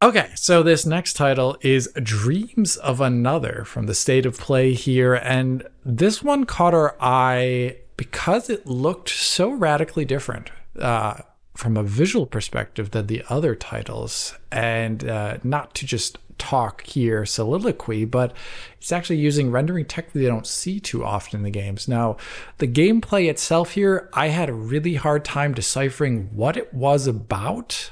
Okay, so this next title is Dreams of Another from the State of Play here. And this one caught our eye because it looked so radically different from a visual perspective than the other titles. And not to just talk here soliloquy, but it's actually using rendering tech that you don't see too often in the games. Now, the gameplay itself here, I had a really hard time deciphering what it was about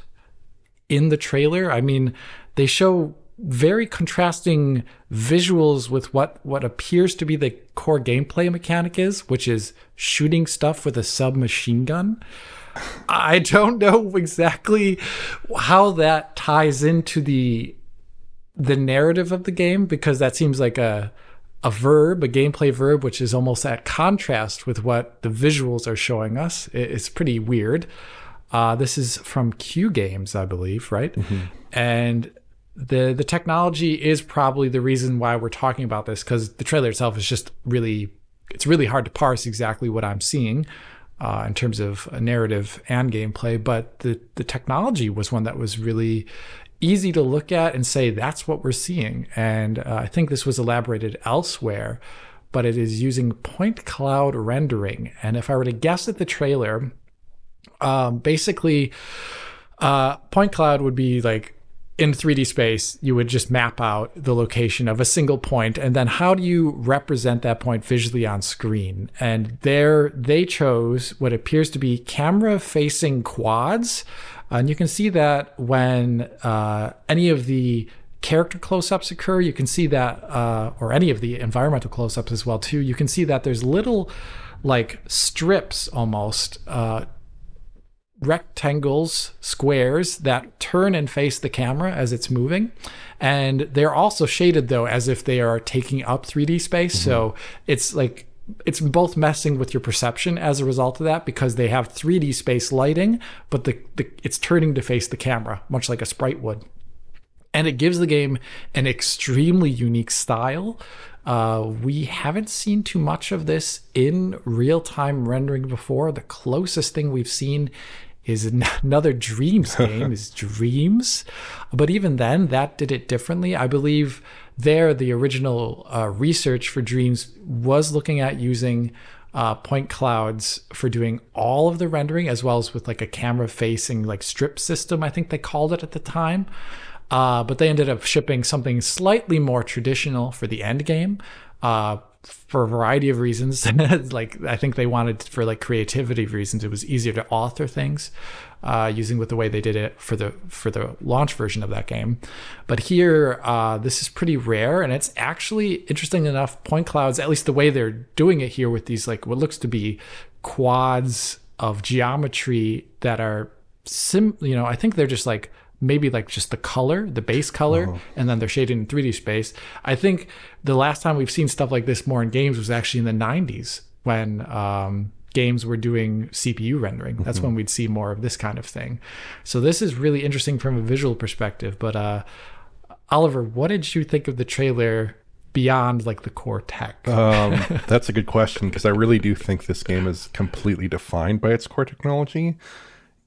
in the trailer. I mean, they show very contrasting visuals with what appears to be the core gameplay mechanic is, which is shooting stuff with a submachine gun. I don't know exactly how that ties into the narrative of the game, because that seems like a gameplay verb, which is almost at contrast with what the visuals are showing us. It's pretty weird. This is from Q Games, I believe, right? Mm-hmm. And the technology is probably the reason why we're talking about this, because the trailer itself is just it's really hard to parse exactly what I'm seeing in terms of a narrative and gameplay. But the technology was one that was really easy to look at and say, that's what we're seeing. And I think this was elaborated elsewhere, but it is using point cloud rendering. And if I were to guess at the trailer, basically, point cloud would be like in 3D space, you would just map out the location of a single point, and then how do you represent that point visually on screen? And there they chose what appears to be camera facing quads. And you can see that when any of the character close-ups occur, you can see that, or any of the environmental close-ups as well too, you can see that there's little like strips almost, rectangles, squares that turn and face the camera as it's moving. And they're also shaded though, as if they are taking up 3D space. Mm-hmm. So it's like, it's both messing with your perception as a result of that, because they have 3D space lighting, but it's turning to face the camera, much like a sprite would. And it gives the game an extremely unique style. We haven't seen too much of this in real-time rendering before. The closest thing we've seen is another Dreams game, is Dreams. But even then, that did it differently. I believe there, the original research for Dreams was looking at using point clouds for doing all of the rendering, as well as with like a camera-facing like strip system, I think they called it at the time. But they ended up shipping something slightly more traditional for the end game, for a variety of reasons. Like, I think they wanted, for like creativity reasons, it was easier to author things using with the way they did it for the launch version of that game. But here, this is pretty rare, and it's actually, interesting enough, point clouds, at least the way they're doing it here with these like what looks to be quads of geometry that are I think they're just like maybe like just the color, the base color, and then they're shaded in 3D space. I think the last time we've seen stuff like this more in games was actually in the 90s, when games were doing CPU rendering. That's when we'd see more of this kind of thing. So this is really interesting from a visual perspective. But Oliver, what did you think of the trailer beyond like the core tech? That's a good question, because I really do think this game is completely defined by its core technology.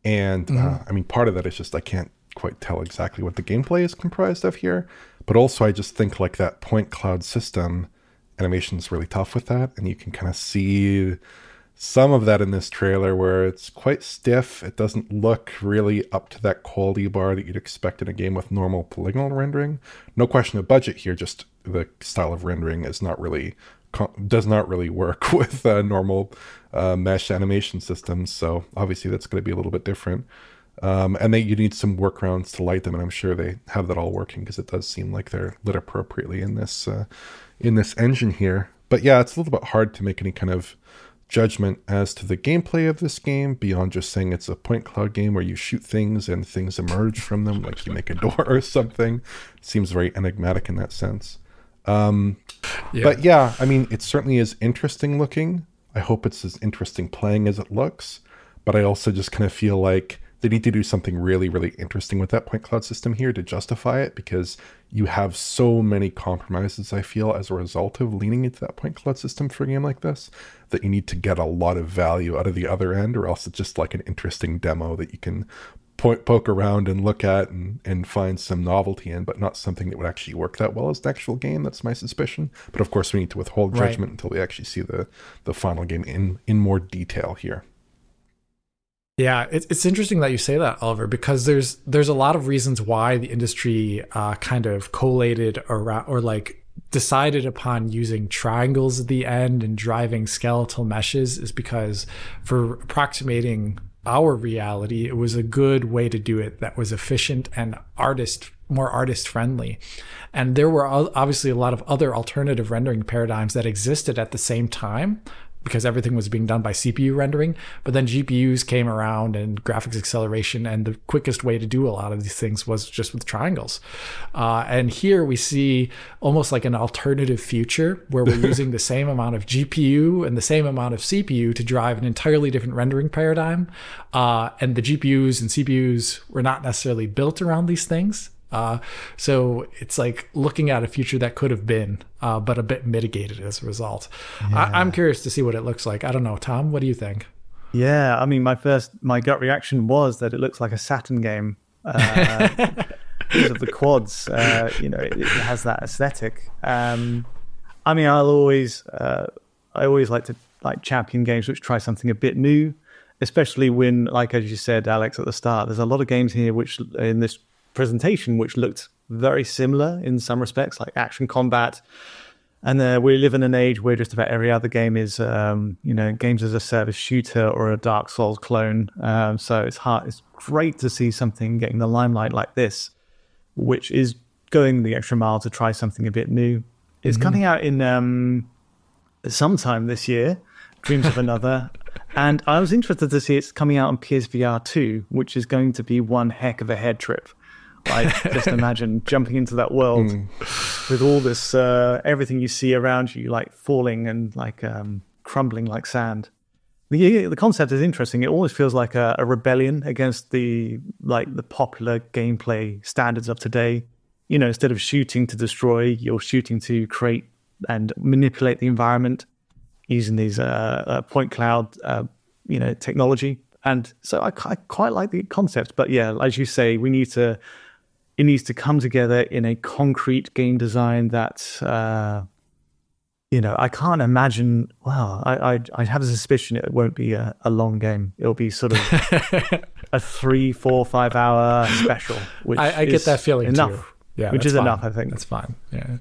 And I mean, part of that is just I can't quite tell exactly what the gameplay is comprised of here, but also I just think like that point cloud system animation is really tough with that, and you can kind of see some of that in this trailer where it's quite stiff. It doesn't look really up to that quality bar that you'd expect in a game with normal polygonal rendering. No question of budget here, just the style of rendering is does not really work with normal mesh animation systems, so obviously that's going to be a little bit different. And you need some workarounds to light them, and I'm sure they have that all working, because it does seem like they're lit appropriately in this engine here. But yeah, it's a little bit hard to make any kind of judgment as to the gameplay of this game beyond just saying it's a point cloud game where you shoot things and things emerge from them, like you make a door or something. It seems very enigmatic in that sense. But yeah, I mean, it certainly is interesting looking. I hope it's as interesting playing as it looks, but I also just kind of feel like they need to do something really, really interesting with that point cloud system here to justify it, because you have so many compromises, I feel, as a result of leaning into that point cloud system for a game like this, that you need to get a lot of value out of the other end, or else it's just like an interesting demo that you can poke around and look at and find some novelty in, but not something that would actually work that well as the actual game. That's my suspicion. But of course, we need to withhold judgment until we actually see the final game in more detail here. Yeah, it's interesting that you say that, Oliver, because there's a lot of reasons why the industry kind of collated around, or like decided upon using triangles at the end and driving skeletal meshes, is because for approximating our reality, it was a good way to do it that was efficient and more artist friendly. And there were obviously a lot of other alternative rendering paradigms that existed at the same time, because everything was being done by CPU rendering. But then GPUs came around and graphics acceleration, and the quickest way to do a lot of these things was just with triangles. And here we see almost like an alternative future where we're using the same amount of GPU and the same amount of CPU to drive an entirely different rendering paradigm. And the GPUs and CPUs were not necessarily built around these things. So it's like looking at a future that could have been, but a bit mitigated as a result. Yeah. I'm curious to see what it looks like. I don't know, Tom, what do you think? Yeah, I mean, my gut reaction was that it looks like a Saturn game because of the quads. It has that aesthetic. I mean, I always like to champion games which try something a bit new, especially when, like as you said, Alex, at the start, there's a lot of games here which in this presentation which looked very similar in some respects, like action combat. And we live in an age where just about every other game is games as a service shooter or a Dark Souls clone. So it's great to see something getting the limelight like this, which is going the extra mile to try something a bit new. It's coming out in sometime this year, Dreams of Another. And I was interested to see it's coming out on PSVR 2, which is going to be one heck of a head trip. Like, just imagine jumping into that world with all this, everything you see around you, like falling and like crumbling like sand. The concept is interesting. It always feels like a rebellion against the popular gameplay standards of today. Instead of shooting to destroy, you're shooting to create and manipulate the environment using these point cloud, technology. And so I quite like the concept. But yeah, as you say, it needs to come together in a concrete game design that, I can't imagine. Well, I have a suspicion it won't be a long game. It'll be sort of a 3, 4, 5 hour special. Which I get that feeling enough. too. Yeah, which is fine. enough, I think. That's fine. Yeah.